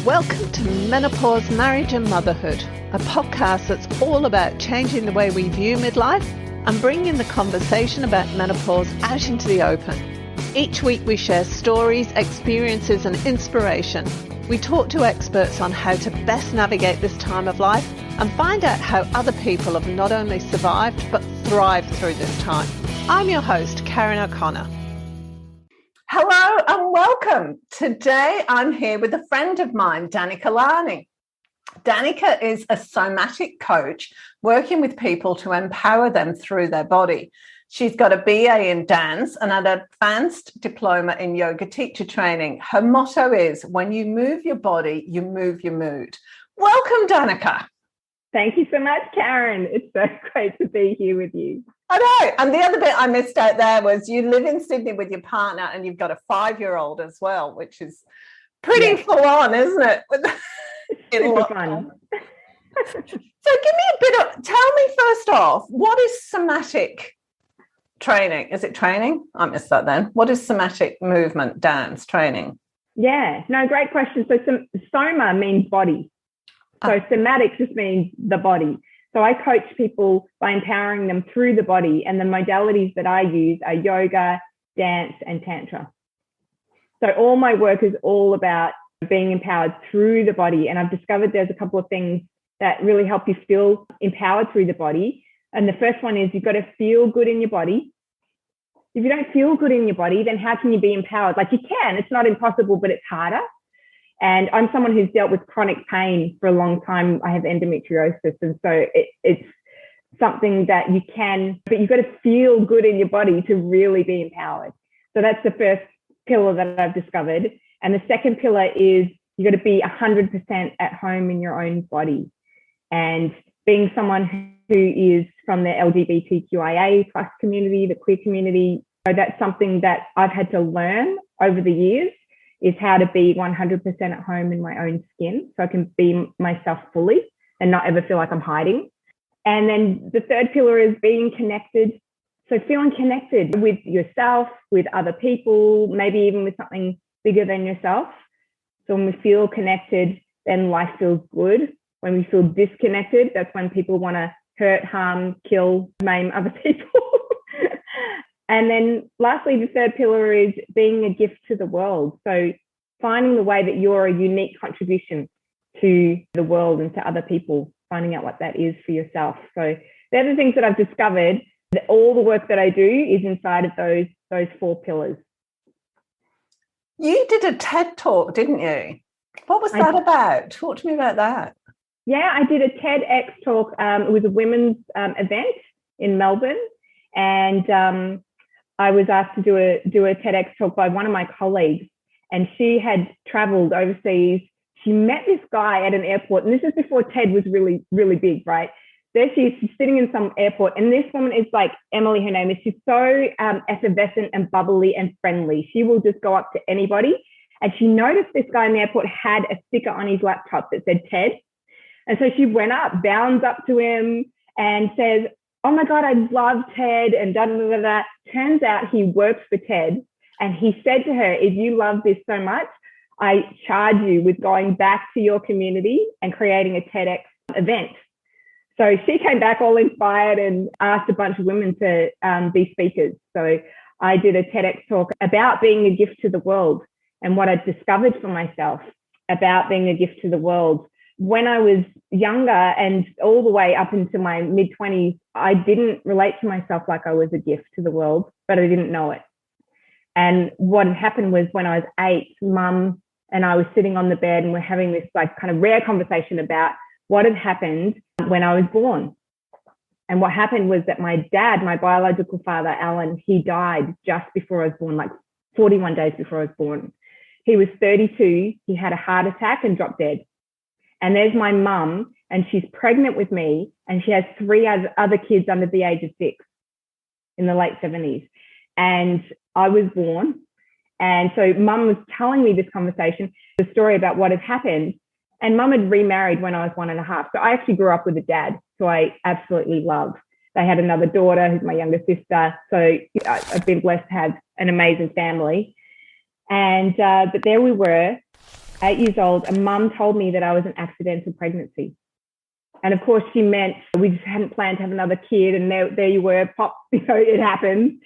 Welcome to Menopause, Marriage and Motherhood, a podcast that's all about changing the way we view midlife and bringing the conversation about menopause out into the open. Each week we share stories, experiences and inspiration. We talk to experts on how to best navigate this time of life and find out how other people have not only survived but thrived through this time. I'm your host, Karen O'Connor. Hello and welcome. Today I'm here with a friend of mine, Danica Lani. Danica is a somatic coach working with people to empower them through their body. She's got a BA in dance and an advanced diploma in yoga teacher training. Her motto is, when you move your body, you move your mood. Welcome, Danica. Thank you so much, Karen. It's so great to be here with you. I know. And the other bit I missed out there was you live in Sydney with your partner and you've got a 5-year-old as well, which is pretty full on, isn't it? Super fun. So give me tell me first off, what is somatic training? Is it training? I missed that then. What is somatic movement dance training? Yeah, no, great question. So soma means body. So somatic just means the body. So I coach people by empowering them through the body, and the modalities that I use are yoga, dance, and tantra. So all my work is all about being empowered through the body. And I've discovered there's a couple of things that really help you feel empowered through the body. And the first one is you've got to feel good in your body. If you don't feel good in your body, then how can you be empowered? Like, you can, it's not impossible, but it's harder. And I'm someone who's dealt with chronic pain for a long time. I have endometriosis. And so it's something that you can, but you've got to feel good in your body to really be empowered. So that's the first pillar that I've discovered. And the second pillar is you've got to be 100% at home in your own body. And being someone who is from the LGBTQIA plus community, the queer community, so that's something that I've had to learn over the years, is how to be 100% at home in my own skin so I can be myself fully and not ever feel like I'm hiding. And then the third pillar is being connected. So feeling connected with yourself, with other people, maybe even with something bigger than yourself. So when we feel connected, then life feels good. When we feel disconnected, that's when people want to hurt, harm, kill, maim other people. And then lastly, the third pillar is being a gift to the world. So finding the way that you're a unique contribution to the world and to other people, finding out what that is for yourself. So they're the things that I've discovered. That all the work that I do is inside of those 4 pillars. You did a TED talk, didn't you? What was that about? Talk to me about that. Yeah, I did a TEDx talk. It was a women's event in Melbourne. And I was asked to do a TEDx talk by one of my colleagues, and she had traveled overseas. She met this guy at an airport, and this is before TED was really, really big, right? There she's sitting in some airport, and this woman is like Emily, her name is. She's so effervescent and bubbly and friendly. She will just go up to anybody. And she noticed this guy in the airport had a sticker on his laptop that said TED. And so she went up, bounds up to him and says, "Oh my God, I love TED," and da da da da. Turns out he works for TED, and he said to her, "If you love this so much, I charge you with going back to your community and creating a TEDx event." So she came back all inspired and asked a bunch of women to be speakers. So I did a TEDx talk about being a gift to the world and what I'd discovered for myself about being a gift to the world. When I was younger and all the way up into my mid-20s, I didn't relate to myself like I was a gift to the world, but I didn't know it. And what had happened was when I was 8, Mum and I was sitting on the bed and we're having this like kind of rare conversation about what had happened when I was born. And what happened was that my dad, my biological father, Alan, he died just before I was born, like 41 days before I was born. He was 32. He had a heart attack and dropped dead. And there's my mum, and she's pregnant with me, and she has 3 other kids under the age of 6 in the late 70s. And I was born. And so Mum was telling me this conversation, the story about what had happened. And Mum had remarried when I was 1.5. So I actually grew up with a dad, who I absolutely love. They had another daughter who's my younger sister. So I've been blessed to have an amazing family. And but there we were, 8 years old, and mum told me that I was an accidental pregnancy. And of course, she meant we just hadn't planned to have another kid. And there you were, pop, it happened.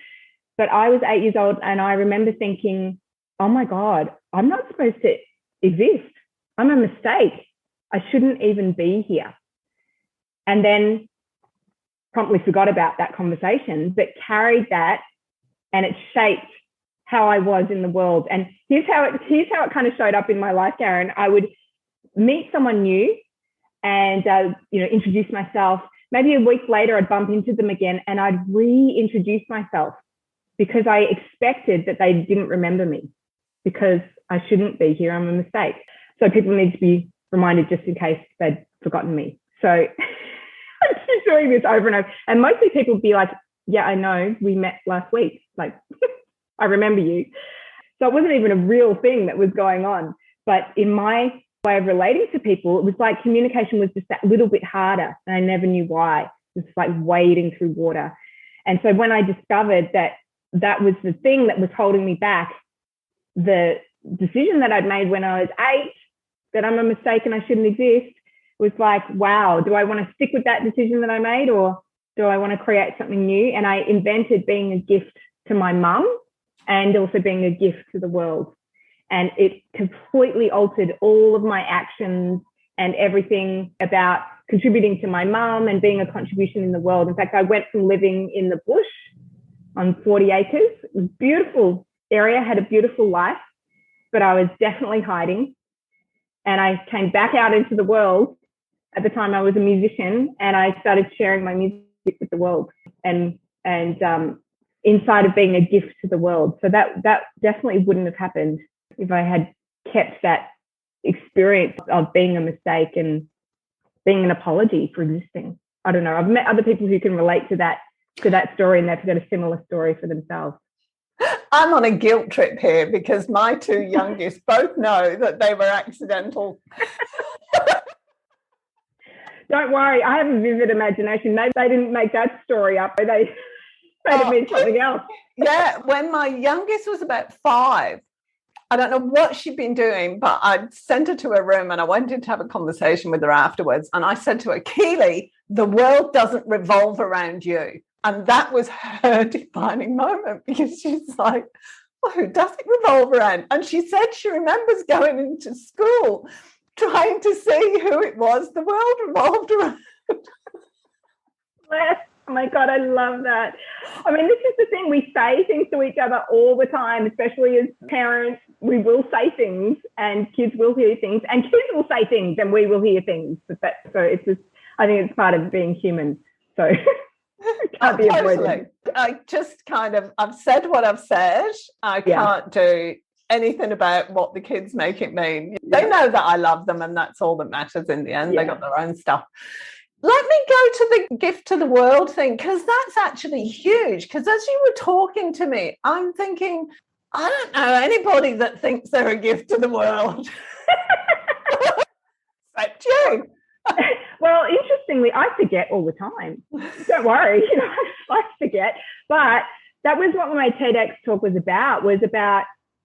But I was 8 years old, and I remember thinking, oh my God, I'm not supposed to exist. I'm a mistake. I shouldn't even be here. And then promptly forgot about that conversation, but carried that, and it shaped how I was in the world. And here's how it kind of showed up in my life, Karen. I would meet someone new and introduce myself. Maybe a week later, I'd bump into them again, and I'd reintroduce myself because I expected that they didn't remember me, because I shouldn't be here. I'm a mistake. So people need to be reminded just in case they'd forgotten me. So I'm just doing this over and over. And mostly people would be like, yeah, I know, we met last week. Like, I remember you. So it wasn't even a real thing that was going on. But in my way of relating to people, it was like communication was just that little bit harder, and I never knew why. It was like wading through water. And so when I discovered that that was the thing that was holding me back, the decision that I'd made when I was 8, that I'm a mistake and I shouldn't exist, was like, wow, do I want to stick with that decision that I made, or do I want to create something new? And I invented being a gift to my mum and also being a gift to the world. And it completely altered all of my actions and everything about contributing to my mum and being a contribution in the world. In fact, I went from living in the bush on 40 acres, beautiful area, had a beautiful life, but I was definitely hiding. And I came back out into the world. At the time, I was a musician, and I started sharing my music with the world, and inside of being a gift to the world. So that definitely wouldn't have happened if I had kept that experience of being a mistake and being an apology for existing. I don't know. I've met other people who can relate to that story, and they've got a similar story for themselves. I'm on a guilt trip here because my 2 youngest both know that they were accidental. Don't worry, I have a vivid imagination. They didn't make that story up. They made it mean something else. Yeah, when my youngest was about 5, I don't know what she'd been doing, but I sent her to her room and I went in to have a conversation with her afterwards. And I said to her, Keely, the world doesn't revolve around you. And that was her defining moment, because she's like, well, who does it revolve around? And she said she remembers going into school trying to see who it was the world revolved around. Oh my God, I love that. I mean, this is the thing. We say things to each other all the time, especially as parents. We will say things, and kids will hear things, and kids will say things, and we will hear things. So it's just, I think it's part of being human. So can't be avoided. I just I've said what I've said. I can't do anything about what the kids make it mean. They know that I love them, and that's all that matters in the end. They got their own stuff. Let me go to the gift to the world thing, because that's actually huge. Because as you were talking to me, I'm thinking, I don't know anybody that thinks they're a gift to the world. Except you. Well, interestingly, I forget all the time. Don't worry, I forget. But that was what my TEDx talk was about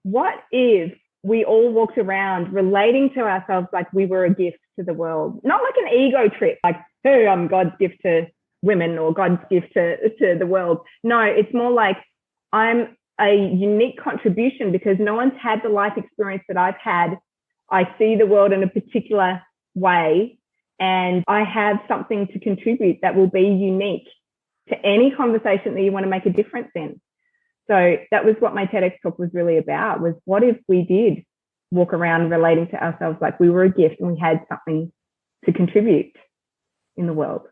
what if we all walked around relating to ourselves like we were a gift to the world, not like an ego trip, like, hey, I'm God's gift to women or God's gift to the world. No, it's more like I'm a unique contribution because no one's had the life experience that I've had. I see the world in a particular way, and I have something to contribute that will be unique to any conversation that you want to make a difference in. So that was what my TEDx talk was really about, was what if we did walk around relating to ourselves like we were a gift and we had something to contribute in the world.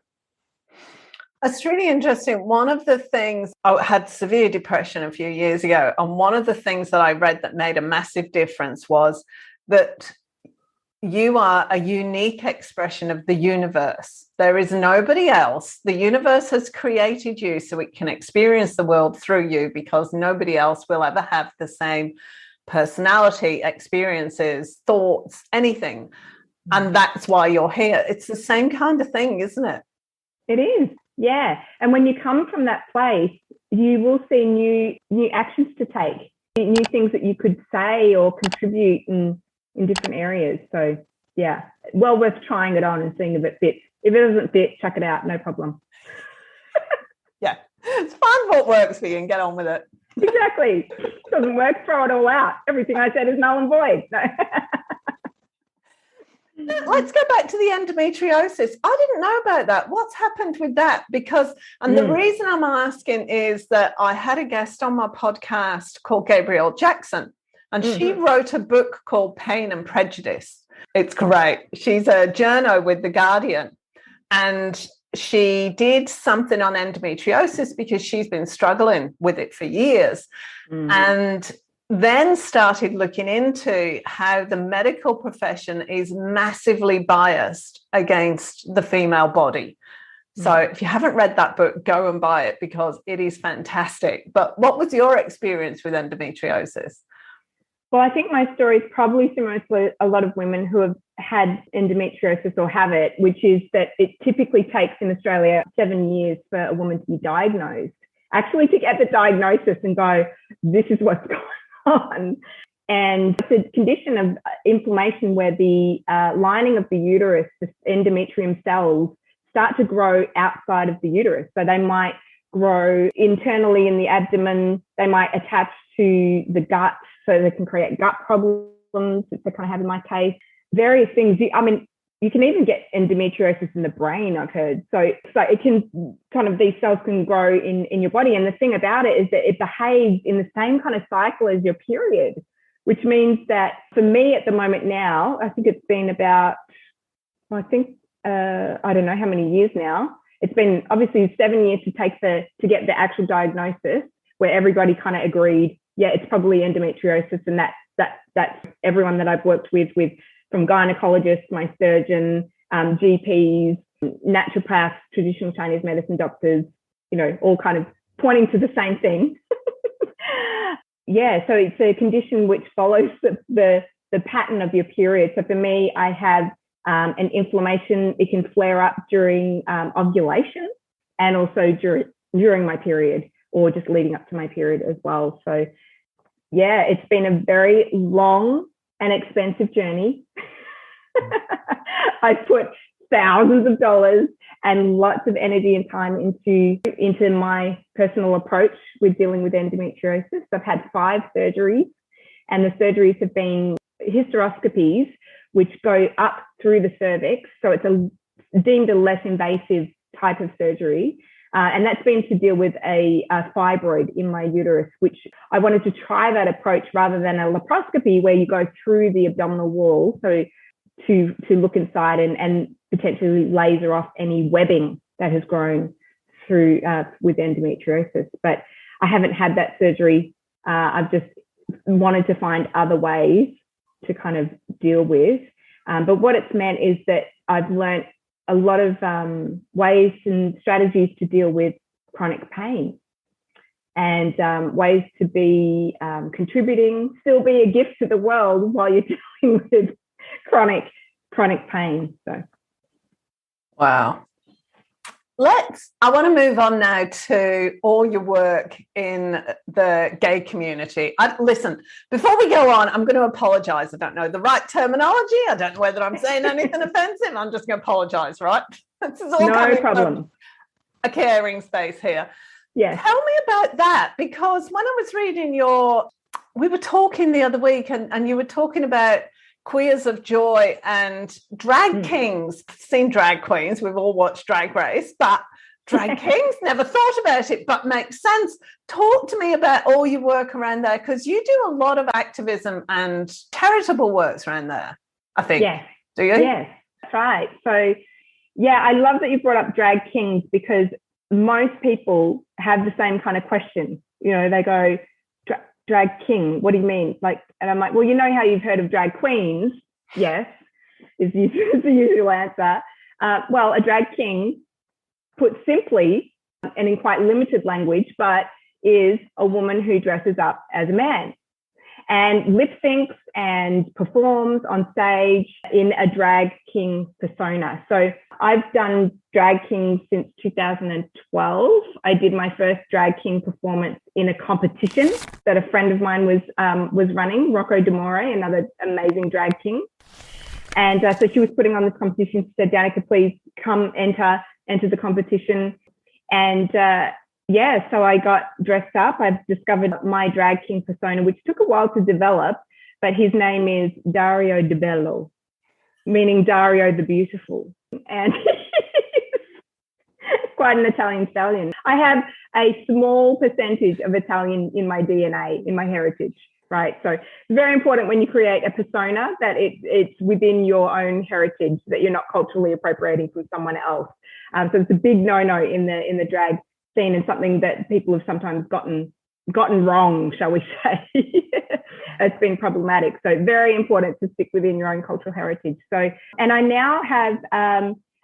That's really interesting. One of the things, I had severe depression a few years ago, and one of the things that I read that made a massive difference was that you are a unique expression of the universe. There is nobody else. The universe has created you so it can experience the world through you, because nobody else will ever have the same personality, experiences, thoughts, anything. And that's why you're here. It's the same kind of thing, isn't it? It is, yeah. And when you come from that place, you will see new actions to take, new things that you could say or contribute, and in different areas. So yeah, well worth trying it on and seeing if it fits. If it doesn't fit, chuck it out, no problem. Yeah, it's find what works for you and get on with it. Exactly. Doesn't work, throw it all out. Everything I said is null and void. No. Let's go back to the endometriosis. I didn't know about that. What's happened with that? Because, and the reason I'm asking is that I had a guest on my podcast called Gabrielle Jackson, and she wrote a book called Pain and Prejudice. It's great. She's a journo with The Guardian, and she did something on endometriosis because she's been struggling with it for years. And then started looking into how the medical profession is massively biased against the female body. So if you haven't read that book, go and buy it because it is fantastic. But what was your experience with endometriosis? Well, I think my story is probably similar to a lot of women who have had endometriosis or have it, which is that it typically takes in Australia 7 years for a woman to be diagnosed, actually to get the diagnosis and go, this is what's going on. And it's a condition of inflammation where the lining of the uterus, the endometrium cells, start to grow outside of the uterus. So they might grow internally in the abdomen, they might attach to the gut, so they can create gut problems, which they kind of have in my case. Various things. I mean, you can even get endometriosis in the brain, I've heard. So it can kind of, these cells can grow in your body. And the thing about it is that it behaves in the same kind of cycle as your period, which means that for me at the moment now, I think it's been about, I don't know how many years now. It's been obviously 7 years to get the actual diagnosis, where everybody kind of agreed, yeah, it's probably endometriosis. And that's everyone that I've worked with from gynecologists, my surgeon, GPs, naturopaths, traditional Chinese medicine doctors, all kind of pointing to the same thing. Yeah, so it's a condition which follows the pattern of your period. So for me, I have an inflammation. It can flare up during ovulation and also during my period, or just leading up to my period as well. So yeah, it's been a very long and expensive journey. I put thousands of dollars and lots of energy and time into my personal approach with dealing with endometriosis. I've had 5 surgeries, and the surgeries have been hysteroscopies, which go up through the cervix. So it's deemed a less invasive type of surgery. And that's been to deal with a fibroid in my uterus, which I wanted to try that approach rather than a laparoscopy where you go through the abdominal wall. So to look inside and potentially laser off any webbing that has grown through with endometriosis. But I haven't had that surgery. I've just wanted to find other ways to kind of deal with. But what it's meant is that I've learned a lot of ways and strategies to deal with chronic pain, and ways to be contributing, still be a gift to the world while you're dealing with chronic pain. So, wow. I want to move on now to all your work in the gay community. Listen, before we go on, I'm going to apologise. I don't know the right terminology. I don't know whether I'm saying anything offensive. I'm just going to apologise, right? This is all no problem. A caring space here. Yes. Tell me about that, because when I was reading we were talking the other week and you were talking about queers of joy and drag kings. Seen drag queens, we've all watched Drag Race, but drag kings, never thought about it, but makes sense. Talk to me about all your work around there, because you do a lot of activism and charitable works around there, I think. Yes. Do you? Yes, that's right. So yeah, I love that you brought up drag kings, because most people have the same kind of question. They go, drag king, what do you mean? And I'm like, well, you know how you've heard of drag queens? Yes, is the usual answer. Well, a drag king, put simply and in quite limited language, but is a woman who dresses up as a man. and lip syncs and performs on stage in a drag king persona. So I've done drag king since 2012. I did my first drag king performance in a competition that a friend of mine was running, Rocco D'Amore, another amazing drag king. And so she was putting on this competition. She said, Danica, please come enter the competition. And so I got dressed up. I've discovered my drag king persona, which took a while to develop, but his name is Dario De Bello, meaning Dario the Beautiful. And quite an Italian stallion. I have a small percentage of Italian in my DNA, in my heritage, right? So it's very important when you create a persona that it's within your own heritage, that you're not culturally appropriating from someone else. So it's a big no-no in the drag scene, and something that people have sometimes gotten wrong, shall we say. It's been problematic. So very important to stick within your own cultural heritage. So, and I now have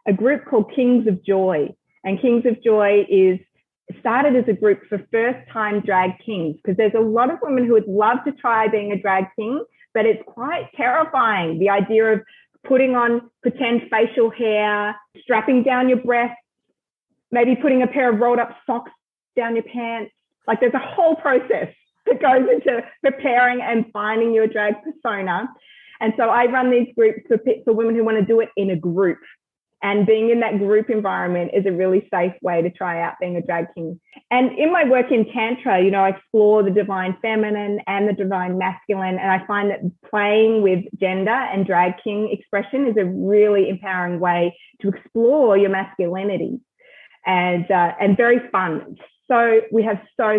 a group called Kings of Joy. And Kings of Joy is started as a group for first-time drag kings, because there's a lot of women who would love to try being a drag king, but it's quite terrifying, the idea of putting on pretend facial hair, strapping down your breasts, maybe putting a pair of rolled up socks down your pants. Like, there's a whole process that goes into preparing and finding your drag persona. And so I run these groups for women who want to do it in a group. And being in that group environment is a really safe way to try out being a drag king. And in my work in Tantra, I explore the divine feminine and the divine masculine. And I find that playing with gender and drag king expression is a really empowering way to explore your masculinity, and very fun. So we have so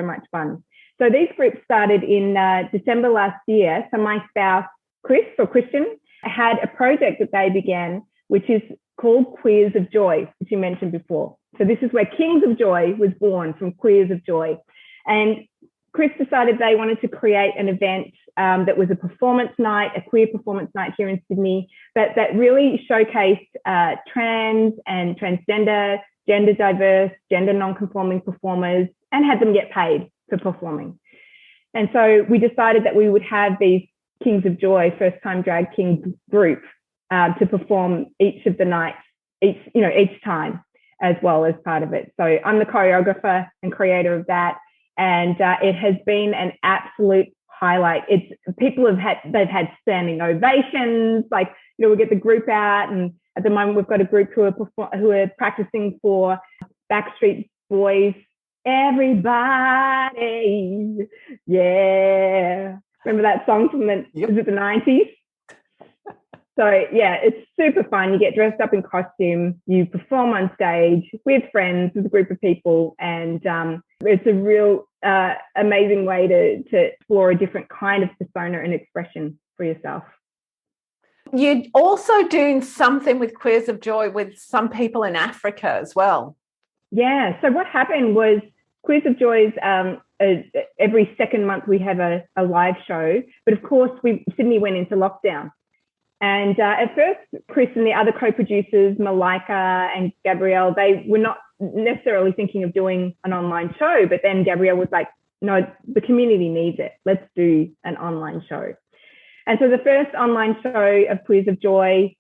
much fun. So these groups started in December last year. So my spouse, Chris, or Christian, had a project that they began, which is called Queers of Joy, which you mentioned before. So this is where Kings of Joy was born, from Queers of Joy. And Chris decided they wanted to create an event that was a performance night, a queer performance night here in Sydney, that really showcased trans and transgender, gender diverse, gender non-conforming performers, and had them get paid for performing. And so we decided that we would have these Kings of Joy, first-time drag king group, to perform each of the nights, each time, as well as part of it. So I'm the choreographer and creator of that, and it has been an absolute highlight. They've had standing ovations. We get the group out, and at the moment we've got a group who are practicing for Backstreet Boys. Everybody, yeah. Remember that song from is it the 90s? So yeah, it's super fun. You get dressed up in costume, you perform on stage with friends, with a group of people, and it's a real amazing way to explore a different kind of persona and expression for yourself. You're also doing something with Queers of Joy with some people in Africa as well. Yeah. So what happened was Queers of Joy's every second month we have a live show, but of course Sydney went into lockdown. And at first, Chris and the other co-producers, Malika and Gabrielle, they were not necessarily thinking of doing an online show. But then Gabrielle was like, no, the community needs it. Let's do an online show. And so the first online show of Queers of Joy,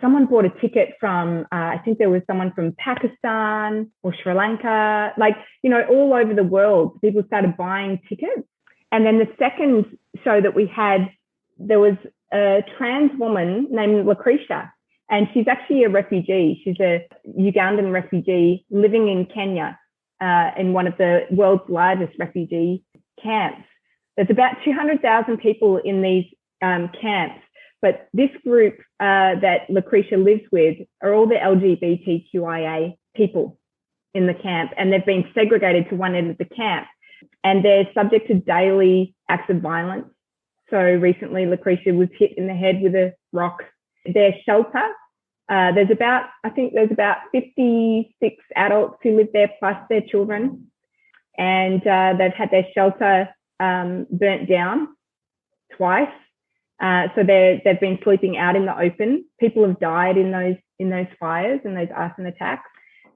someone bought a ticket from, I think there was someone from Pakistan or Sri Lanka, all over the world. People started buying tickets. And then the second show that we had, there was a trans woman named Lucretia, and she's actually a refugee. She's a Ugandan refugee living in Kenya, in one of the world's largest refugee camps. There's about 200,000 people in these camps, but this group that Lucretia lives with are all the LGBTQIA people in the camp, and they've been segregated to one end of the camp, and they're subject to daily acts of violence. So recently, Lucretia was hit in the head with a rock. Their shelter, there's about 56 adults who live there, plus their children. And they've had their shelter burnt down twice. So they've been sleeping out in the open. People have died in those fires and those arson attacks.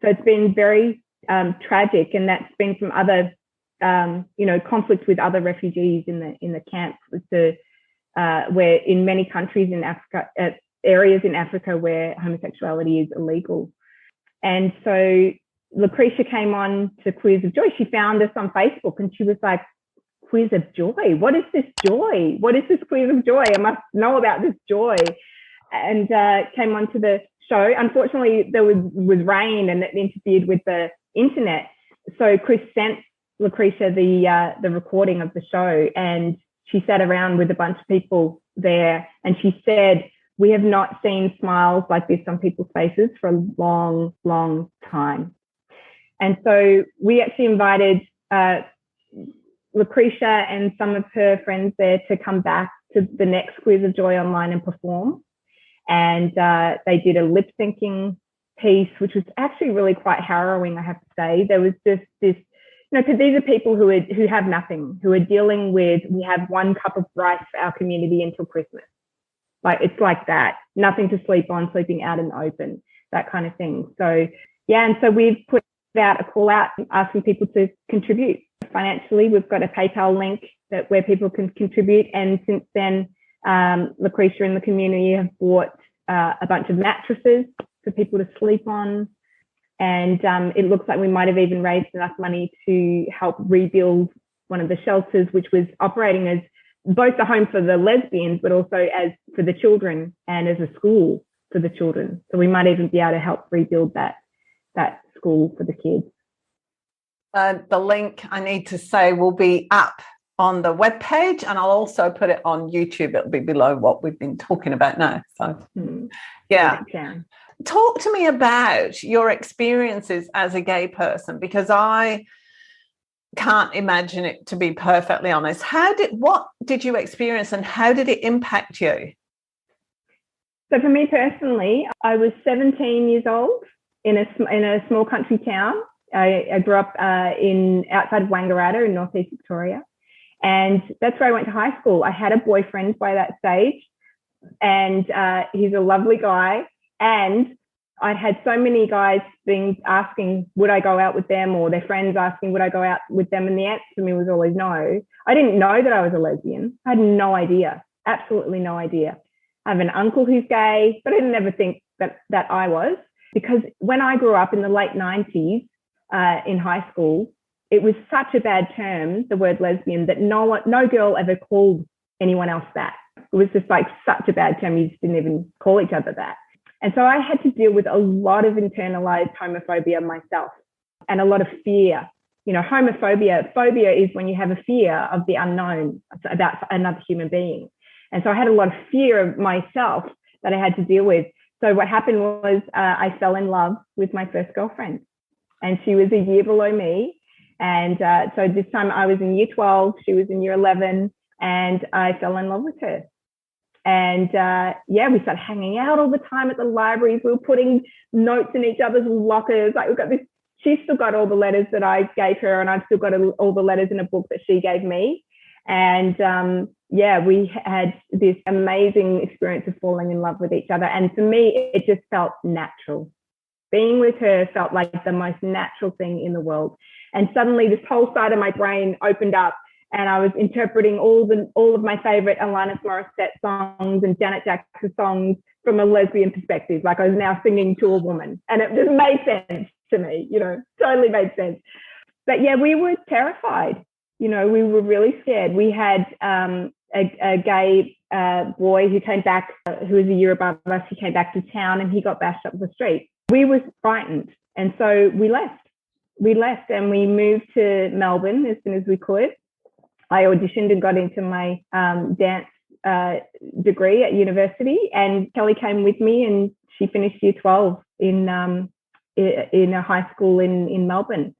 So it's been very tragic. And that's been from other conflict with other refugees in the camps was where in many countries in Africa, areas in Africa where homosexuality is illegal. And so Lucretia came on to Queers of Joy. She found us on Facebook and she was like, Queers of Joy? What is this joy? What is this Queers of Joy? I must know about this joy. And came onto the show. Unfortunately, there was rain and it interfered with the internet. So Chris sent Lucretia the recording of the show, and she sat around with a bunch of people there, and she said, we have not seen smiles like this on people's faces for a long, long time. And so we actually invited Lucretia and some of her friends there to come back to the next Queers of Joy online and perform. And they did a lip syncing piece, which was actually really quite harrowing, I have to say. There was just this, because these are people who have nothing, who are dealing with, we have 1 cup of rice for our community until Christmas. Like, it's like that, nothing to sleep on, sleeping out in the open, that kind of thing. So, yeah, and so we've put out a call out asking people to contribute financially. We've got a PayPal link where people can contribute. And since then, Lucretia and the community have bought a bunch of mattresses for people to sleep on. And it looks like we might have even raised enough money to help rebuild one of the shelters, which was operating as both a home for the lesbians, but also as for the children and as a school for the children. So we might even be able to help rebuild that school for the kids. The link, I need to say, will be up on the webpage, and I'll also put it on YouTube. It'll be below what we've been talking about now. So, yeah. Talk to me about your experiences as a gay person, because I can't imagine it, to be perfectly honest. What did you experience and how did it impact you? So for me personally, I was 17 years old in a small country town. I grew up outside of Wangaratta in northeast Victoria. And that's where I went to high school. I had a boyfriend by that stage, and he's a lovely guy. And I'd had so many guys asking, would I go out with them, or their friends asking, would I go out with them? And the answer to me was always no. I didn't know that I was a lesbian. I had no idea, absolutely no idea. I have an uncle who's gay, but I didn't ever think that I was, because when I grew up in the late 90s in high school, it was such a bad term, the word lesbian, that no girl ever called anyone else that. It was just like such a bad term. You just didn't even call each other that. And so I had to deal with a lot of internalized homophobia myself, and a lot of fear. Phobia is when you have a fear of the unknown about another human being. And so I had a lot of fear of myself that I had to deal with. So what happened was I fell in love with my first girlfriend, and she was a year below me. And so this time I was in year 12, she was in year 11, and I fell in love with her. And we started hanging out all the time at the libraries. We were putting notes in each other's lockers. Like, we've got this, she's still got all the letters that I gave her, and I've still got all the letters in a book that she gave me. And we had this amazing experience of falling in love with each other. And for me, it just felt natural. Being with her felt like the most natural thing in the world. And suddenly this whole side of my brain opened up, and I was interpreting all of my favorite Alanis Morissette songs and Janet Jackson songs from a lesbian perspective. Like, I was now singing to a woman, and it just made sense to me, totally made sense. But yeah, we were terrified. We were really scared. We had a gay boy who came back, who was a year above us. He came back to town, and he got bashed up the street. We were frightened. And so we left and we moved to Melbourne as soon as we could. I auditioned and got into my dance degree at university, and Kelly came with me, and she finished year 12 in a high school in Melbourne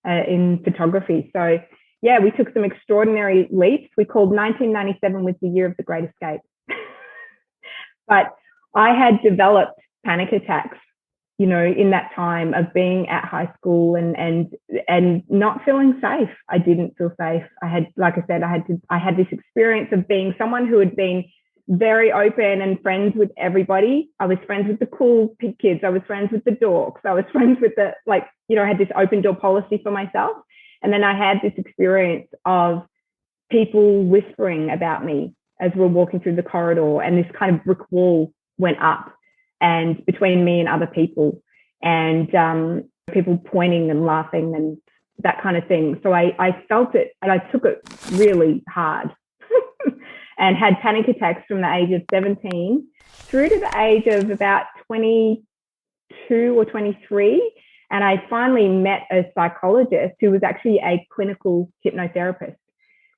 in photography. So yeah, we took some extraordinary leaps. We called 1997 was the year of the Great Escape. But I had developed panic attacks, in that time of being at high school and not feeling safe. I didn't feel safe. I had, like I said, I had this experience of being someone who had been very open and friends with everybody. I was friends with the cool kids. I was friends with the dorks. I was friends with I had this open door policy for myself. And then I had this experience of people whispering about me as we're walking through the corridor, and this kind of brick wall went up and between me and other people, and people pointing and laughing and that kind of thing. So I felt it and I took it really hard and had panic attacks from the age of 17 through to the age of about 22 or 23. And I finally met a psychologist who was actually a clinical hypnotherapist.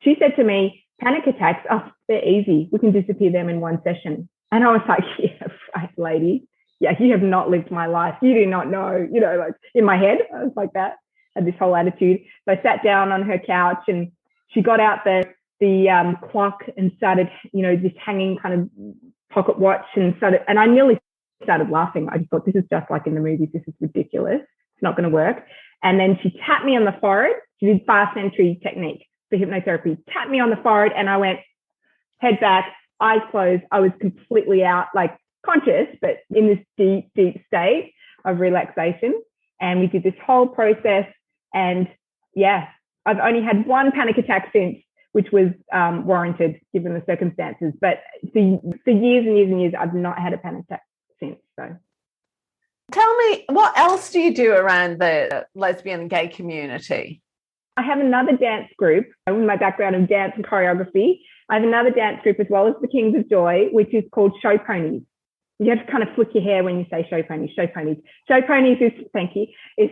She said to me, panic attacks, oh, they're easy. We can disappear them in one session. And I was like, yeah, right, lady. Yeah, you have not lived my life. You do not know, like in my head, I was like that, had this whole attitude. So I sat down on her couch and she got out the clock and started, this hanging kind of pocket watch and I nearly started laughing. I just thought, this is just like in the movies. This is ridiculous. It's not going to work. And then she tapped me on the forehead. She did fast entry technique for hypnotherapy, tapped me on the forehead, and I went head back, eyes closed. I was completely out, like conscious, but in this deep, deep state of relaxation. And we did this whole process. And yeah, I've only had one panic attack since, which was warranted given the circumstances. But for years and years and years, I've not had a panic attack since. So, tell me, what else do you do around the lesbian and gay community? I have another dance group with my background in dance and choreography. I have another dance group as well as the Kings of Joy, which is called Show Ponies. You have to kind of flick your hair when you say Show Ponies, Show Ponies. Show Ponies is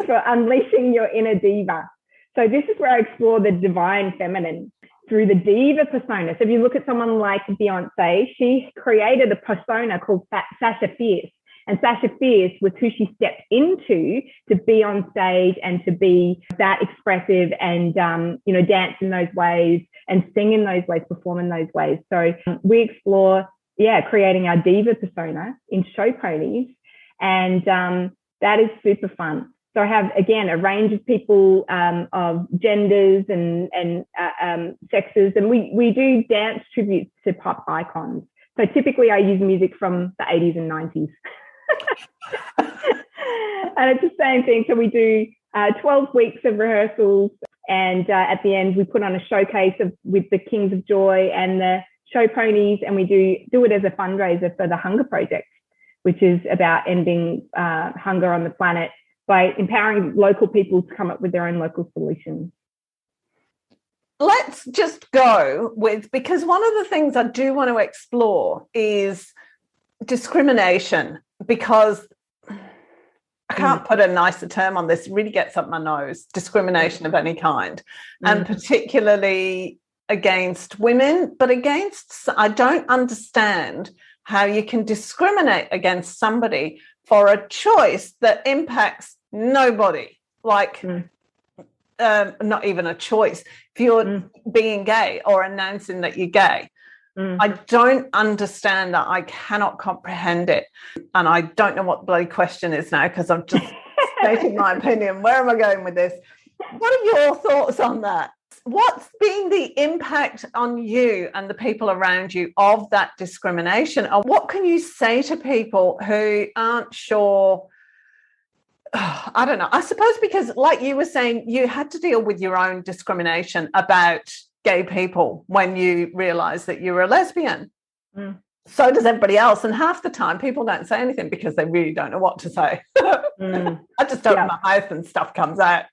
for unleashing your inner diva. So this is where I explore the divine feminine through the diva persona. So if you look at someone like Beyonce, she created a persona called Sasha Fierce. And Sasha Fierce was who she stepped into to be on stage and to be that expressive and, dance in those ways and sing in those ways, perform in those ways. So we explore, creating our diva persona in Show Ponies. And that is super fun. So I have, again, a range of people of genders and sexes. And we do dance tributes to pop icons. So typically I use music from the 80s and 90s. And it's the same thing. So we do 12 weeks of rehearsals, and at the end we put on a showcase with the Kings of Joy and the Show Ponies, and we do it as a fundraiser for the Hunger Project, which is about ending hunger on the planet by empowering local people to come up with their own local solutions. Let's just go with, because one of the things I do want to explore is discrimination, because I can't put a nicer term on this, it really gets up my nose, discrimination of any kind, and particularly against women, but I don't understand how you can discriminate against somebody for a choice that impacts nobody, like not even a choice. If you're being gay or announcing that you're gay, I don't understand that. I cannot comprehend it. And I don't know what the bloody question is now, because I'm just stating my opinion. Where am I going with this? What are your thoughts on that? What's been the impact on you and the people around you of that discrimination? And what can you say to people who aren't sure? I don't know. I suppose because, like you were saying, you had to deal with your own discrimination about gay people when you realise that you're a lesbian. So does everybody else. And half the time people don't say anything because they really don't know what to say. I just open my mouth and stuff comes out.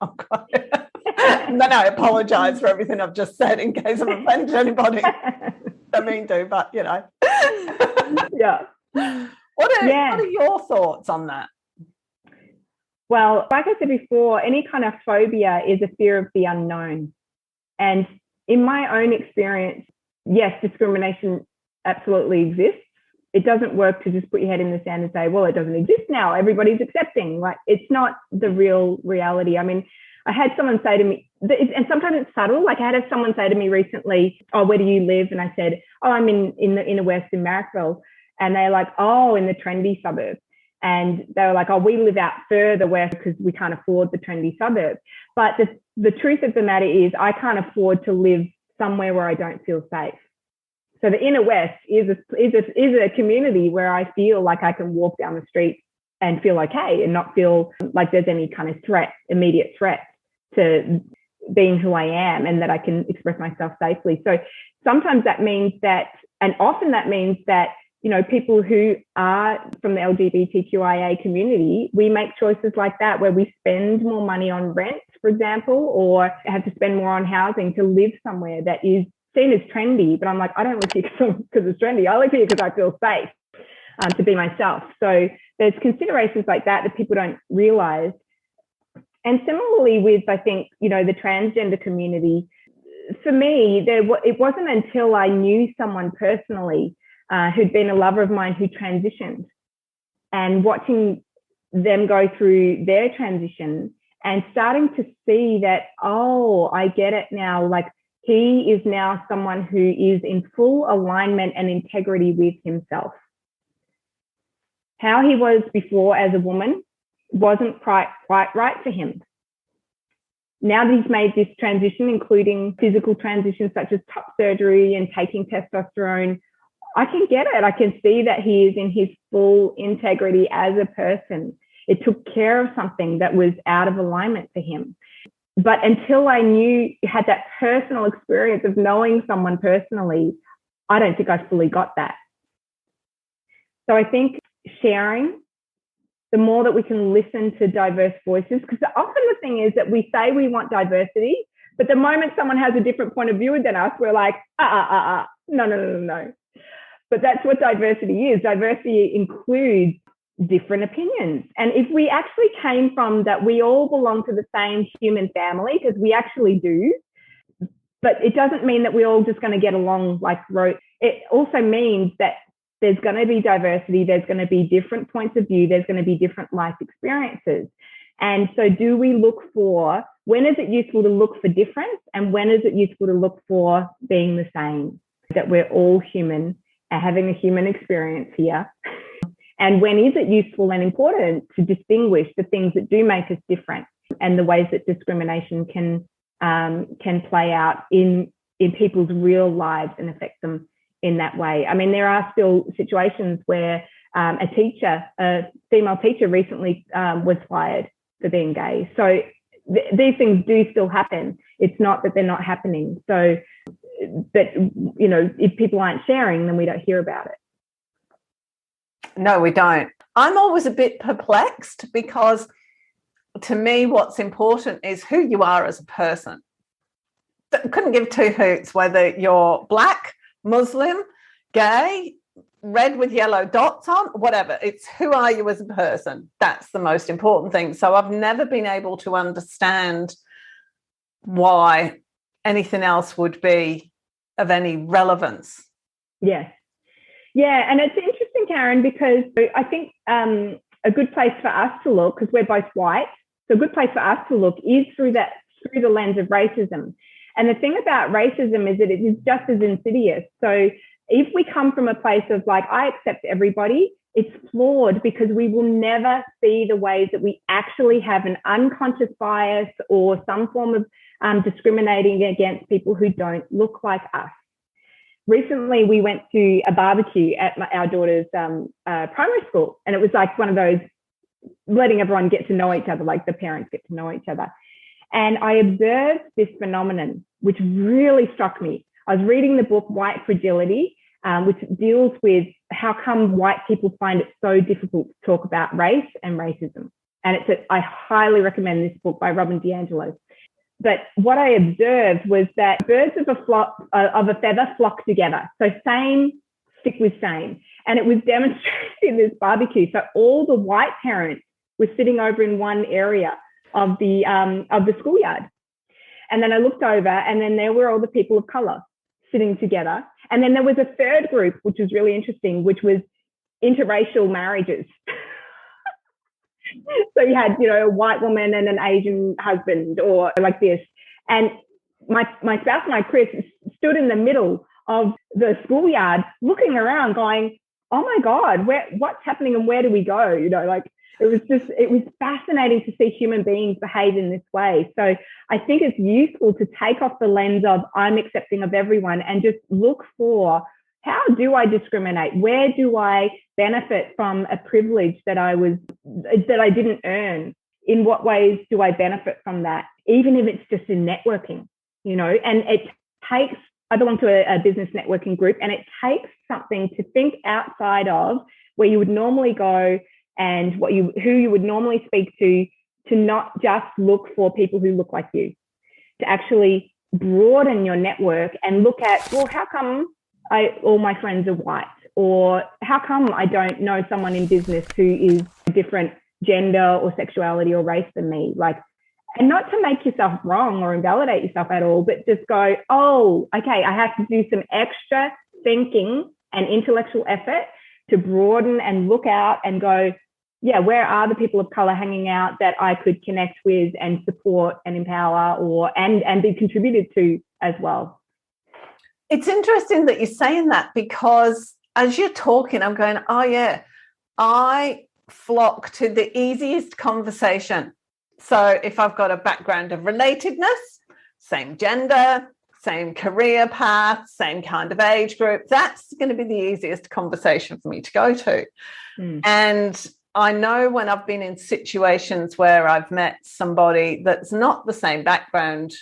And then I apologise for everything I've just said in case I've offended anybody. I mean to, but What are your thoughts on that? Well, like I said before, any kind of phobia is a fear of the unknown. And in my own experience, yes, discrimination absolutely exists. It doesn't work to just put your head in the sand and say, well, it doesn't exist now, everybody's accepting. Like, it's not the real reality. I mean, I had someone say to me, and sometimes it's subtle. Like, I had someone say to me recently, oh, where do you live? And I said, oh, I'm in the inner west in Marrickville. And they're like, oh, in the trendy suburb. And they were like, oh, we live out further west because we can't afford the trendy suburb. But the truth of the matter is I can't afford to live somewhere where I don't feel safe. So the inner west is a community where I feel like I can walk down the street and feel okay and not feel like there's any kind of immediate threat to being who I am and that I can express myself safely. So sometimes that means that, and often that means that, you know, people who are from the LGBTQIA community, we make choices like that where we spend more money on rent, for example, or have to spend more on housing to live somewhere that is seen as trendy. But I'm like, I don't live here because it's trendy. I live here because I feel safe to be myself. So there's considerations like that that people don't realize. And similarly with, I think, you know, the transgender community, for me, it wasn't until I knew someone personally who'd been a lover of mine who transitioned, and watching them go through their transition and starting to see that, oh, I get it now. Like, he is now someone who is in full alignment and integrity with himself. How he was before as a woman wasn't quite right for him. Now that he's made this transition, including physical transitions such as top surgery and taking testosterone, I can get it. I can see that he is in his full integrity as a person. It took care of something that was out of alignment for him. But until I had that personal experience of knowing someone personally, I don't think I fully got that. So I think sharing, the more that we can listen to diverse voices, because often the thing is that we say we want diversity, but the moment someone has a different point of view than us, we're like, no. But that's what diversity is. Diversity includes different opinions. And if we actually came from that, we all belong to the same human family, because we actually do, but it doesn't mean that we're all just going to get along like rote. It also means that there's going to be diversity, there's going to be different points of view, there's going to be different life experiences. And so do we look for, when is it useful to look for difference, and when is it useful to look for being the same? That we're all human and having a human experience here. And when is it useful and important to distinguish the things that do make us different and the ways that discrimination can play out in people's real lives and affect them in that way. I mean, there are still situations where a female teacher recently was fired for being gay. So these things do still happen. It's not that they're not happening. So, but, you know, if people aren't sharing, then we don't hear about it. No, we don't. I'm always a bit perplexed, because to me, what's important is who you are as a person. Couldn't give two hoots whether you're Black, Muslim, gay, red with yellow dots on, whatever. It's who are you as a person? That's the most important thing. So I've never been able to understand why anything else would be of any relevance. Yes. Yeah, and it's interesting, Karen, because I think a good place for us to look, because we're both white, so a good place for us to look is through the lens of racism. And the thing about racism is that it is just as insidious. So if we come from a place of like, I accept everybody, it's flawed, because we will never see the ways that we actually have an unconscious bias or some form of discriminating against people who don't look like us. Recently, we went to a barbecue at our daughter's primary school, and it was like one of those letting everyone get to know each other, like the parents get to know each other. And I observed this phenomenon, which really struck me. I was reading the book White Fragility, which deals with how come white people find it so difficult to talk about race and racism. And I highly recommend this book by Robin DiAngelo. But what I observed was that birds of a feather flock together. So same stick with same. And it was demonstrated in this barbecue. So all the white parents were sitting over in one area of the schoolyard. And then I looked over, and then there were all the people of color sitting together. And then there was a third group, which was really interesting, which was interracial marriages. So you had, you know, a white woman and an Asian husband, or like this. And my spouse and I, Chris, stood in the middle of the schoolyard looking around going, oh my God, what's happening and where do we go? You know, like it was fascinating to see human beings behave in this way. So I think it's useful to take off the lens of I'm accepting of everyone and just look for, how do I discriminate? Where do I benefit from a privilege that I didn't earn? in what ways do I benefit from that, even if it's just in networking, you know? And it takes, I belong to a business networking group, and it takes something to think outside of where you would normally go and who you would normally speak to not just look for people who look like you, to actually broaden your network and look at, well, how come all my friends are white? Or how come I don't know someone in business who is a different gender or sexuality or race than me? Like, and not to make yourself wrong or invalidate yourself at all, but just go, oh, okay, I have to do some extra thinking and intellectual effort to broaden and look out and go, yeah, where are the people of color hanging out that I could connect with and support and empower and be contributed to as well? It's interesting that you're saying that, because as you're talking, I'm going, oh yeah, I flock to the easiest conversation. So if I've got a background of relatedness, same gender, same career path, same kind of age group, that's going to be the easiest conversation for me to go to. And I know when I've been in situations where I've met somebody that's not the same background,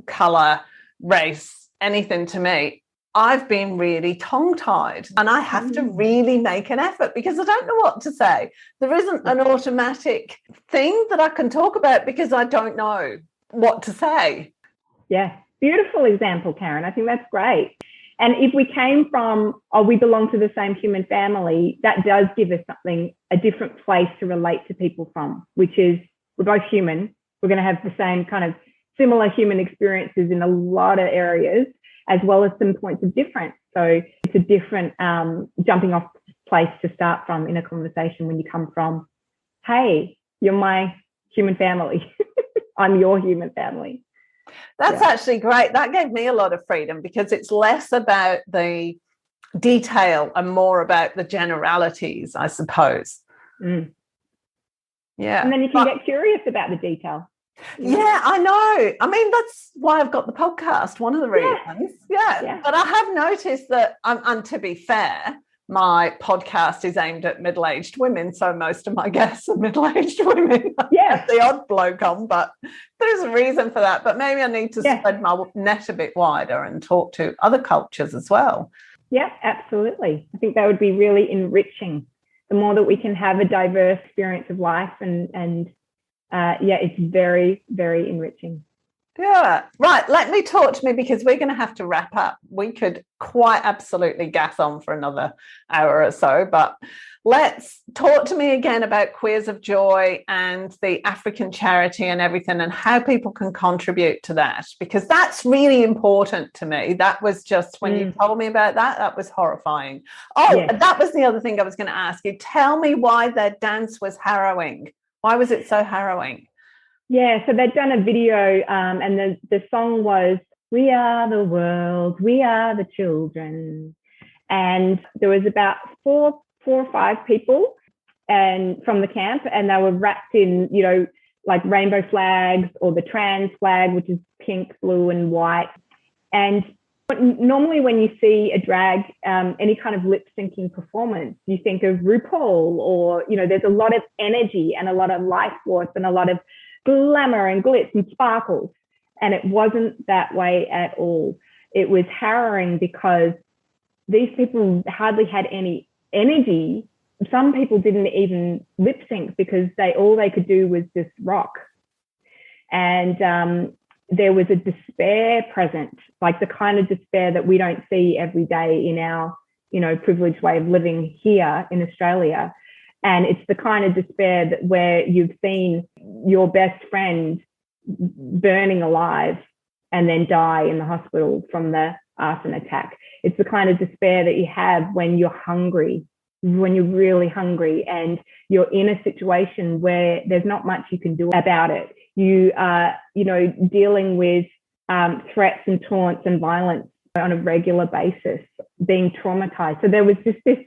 colour, race, anything to me, I've been really tongue-tied, and I have to really make an effort because I don't know what to say. There isn't an automatic thing that I can talk about because I don't know what to say. Yeah, beautiful example, Karen. I think that's great. And if we came from, we belong to the same human family, that does give us a different place to relate to people from, which is we're both human. We're going to have the same kind of similar human experiences in a lot of areas, as well as some points of difference. So it's a different jumping off place to start from in a conversation when you come from, hey, you're my human family. I'm your human family. That's actually great. That gave me a lot of freedom because it's less about the detail and more about the generalities, I suppose. Yeah. And then you can get curious about the detail. Yeah, I know. I mean, that's why I've got the podcast, one of the reasons. Yeah. But I have noticed that, and to be fair, my podcast is aimed at middle-aged women, so most of my guests are middle-aged women. Yeah. The odd bloke on, but there's a reason for that. But maybe I need to spread my net a bit wider and talk to other cultures as well. Yeah, absolutely. I think that would be really enriching. The more that we can have a diverse experience of life and it's very, very enriching. Yeah. Right. Let me talk to me, because we're going to have to wrap up. We could quite absolutely gas on for another hour or so, but let's talk to me again about Queers of Joy and the African charity and everything, and how people can contribute to that, because that's really important to me. That was just, when you told me about that, that was horrifying. That was the other thing I was going to ask you. Tell me why their dance was harrowing. Why was it so harrowing? Yeah, so they'd done a video and the song was, "We are the world, we are the children." And there was about four or five people and from the camp, and they were wrapped in, you know, like rainbow flags, or the trans flag, which is pink, blue and white. And normally when you see a drag, any kind of lip syncing performance, you think of RuPaul, or, you know, there's a lot of energy and a lot of life force and a lot of glamour and glitz and sparkles. And it wasn't that way at all. It was harrowing because these people hardly had any energy. Some people didn't even lip sync because all they could do was just rock. And there was a despair present, like the kind of despair that we don't see every day in our, you know, privileged way of living here in Australia. And it's the kind of despair that where you've seen your best friend burning alive and then die in the hospital from the arson attack. It's the kind of despair that you have when you're hungry, when you're really hungry and you're in a situation where there's not much you can do about it. You are, you know, dealing with threats and taunts and violence on a regular basis, being traumatized. So there was just this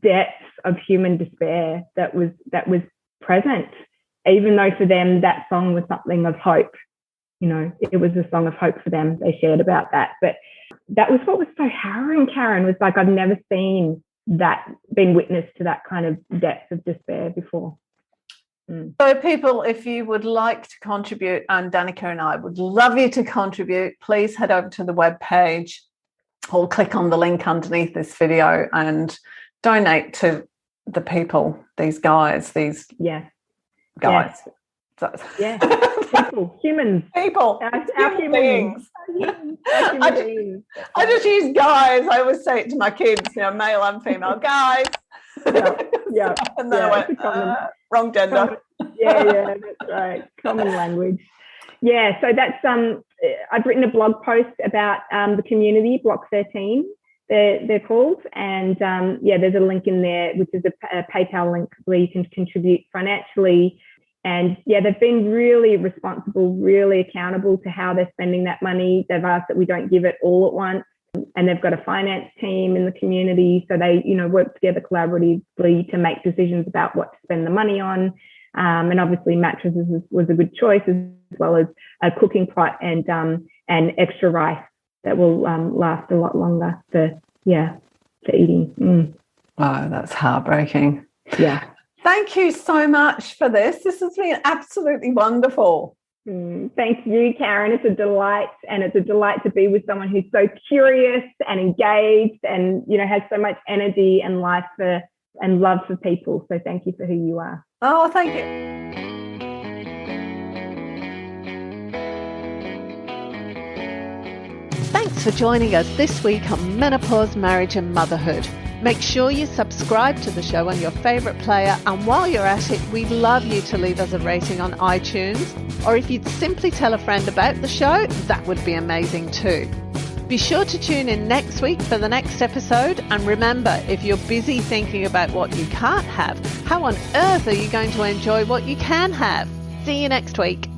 depth of human despair that was present, even though for them that song was something of hope. You know, it was a song of hope for them. They shared about that. But that was what was so harrowing, Karen, was like, I've never been witness to that kind of depth of despair before. So people, if you would like to contribute, and Danica and I would love you to contribute, please head over to the webpage or click on the link underneath this video and donate to the people, these guys. Guys. Yeah. People, humans. People. Our human beings. I just use guys. I always say it to my kids, male and female. Guys. Yeah. And then I went, wrong gender. Yeah, that's right. Common language. Yeah, so that's I've written a blog post about the community, Block 13, they're called. And there's a link in there, which is a PayPal link where you can contribute financially. And they've been really responsible, really accountable to how they're spending that money. They've asked that we don't give it all at once. And they've got a finance team in the community. So they, work together collaboratively to make decisions about what to spend the money on. And obviously mattresses was a good choice, as well as a cooking pot and extra rice that will last a lot longer for eating. Oh, that's heartbreaking. Yeah. Thank you so much for this. This has been absolutely wonderful. Thank you, Karen. It's a delight, and it's a delight to be with someone who's so curious and engaged and, has so much energy and life and love for people. So thank you for who you are. Oh, thank you. Thanks for joining us this week on Menopause, Marriage and Motherhood. Make sure you subscribe to the show on your favourite player, and while you're at it, we'd love you to leave us a rating on iTunes, or if you'd simply tell a friend about the show, that would be amazing too. Be sure to tune in next week for the next episode, and remember, if you're busy thinking about what you can't have, how on earth are you going to enjoy what you can have? See you next week.